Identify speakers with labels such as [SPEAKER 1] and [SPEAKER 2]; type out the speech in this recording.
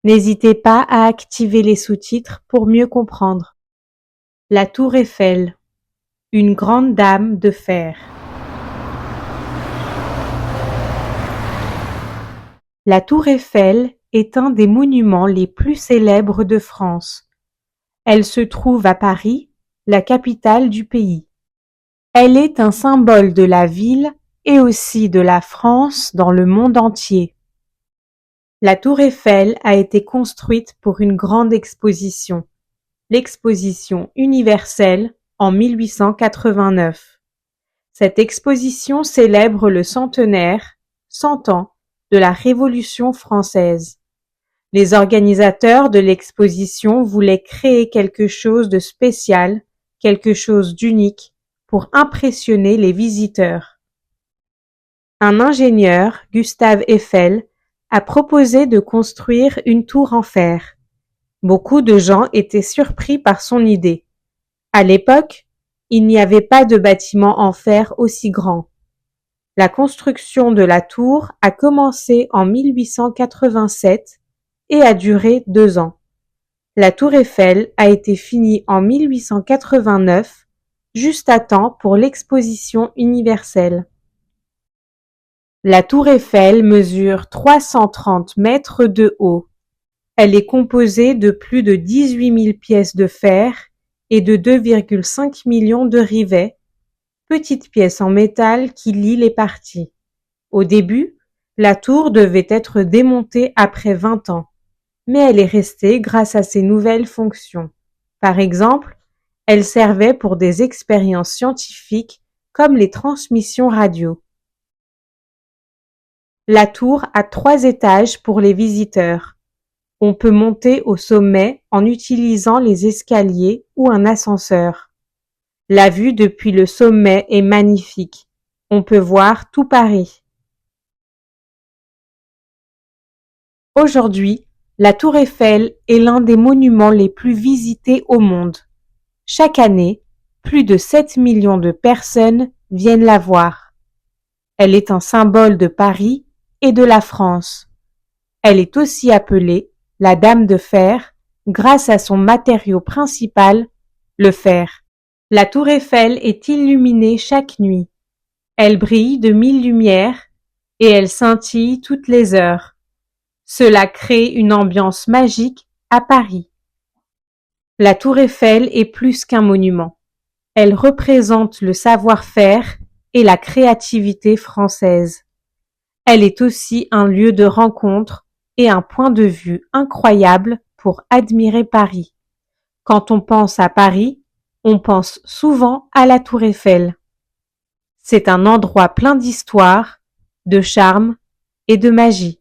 [SPEAKER 1] N'hésitez pas à activer les sous-titres pour mieux comprendre. La Tour Eiffel, une grande dame de fer. La Tour Eiffel est un des monuments les plus célèbres de France. Elle se trouve à Paris, la capitale du pays. Elle est un symbole de la ville et aussi de la France dans le monde entier. La Tour Eiffel a été construite pour une grande exposition, l'exposition universelle en 1889. Cette exposition célèbre le centenaire, 100 ans, de la Révolution française. Les organisateurs de l'exposition voulaient créer quelque chose de spécial, quelque chose d'unique, pour impressionner les visiteurs. Un ingénieur, Gustave Eiffel, a proposé de construire une tour en fer. Beaucoup de gens étaient surpris par son idée. À l'époque, il n'y avait pas de bâtiment en fer aussi grand. La construction de la tour a commencé en 1887 et a duré 2 ans. La Tour Eiffel a été finie en 1889, juste à temps pour l'exposition universelle. La Tour Eiffel mesure 330 mètres de haut. Elle est composée de plus de 18 000 pièces de fer et de 2,5 millions de rivets, petites pièces en métal qui lient les parties. Au début, la tour devait être démontée après 20 ans, mais elle est restée grâce à ses nouvelles fonctions. Par exemple, elle servait pour des expériences scientifiques comme les transmissions radio. La tour a 3 étages pour les visiteurs. On peut monter au sommet en utilisant les escaliers ou un ascenseur. La vue depuis le sommet est magnifique. On peut voir tout Paris. Aujourd'hui, la Tour Eiffel est l'un des monuments les plus visités au monde. Chaque année, plus de 7 millions de personnes viennent la voir. Elle est un symbole de Paris et de la France. Elle est aussi appelée la Dame de fer grâce à son matériau principal, le fer. La Tour Eiffel est illuminée chaque nuit. Elle brille de 1000 lumières et elle scintille toutes les heures. Cela crée une ambiance magique à Paris. La Tour Eiffel est plus qu'un monument. Elle représente le savoir-faire et la créativité française. Elle est aussi un lieu de rencontre et un point de vue incroyable pour admirer Paris. Quand on pense à Paris, on pense souvent à la Tour Eiffel. C'est un endroit plein d'histoire, de charme et de magie.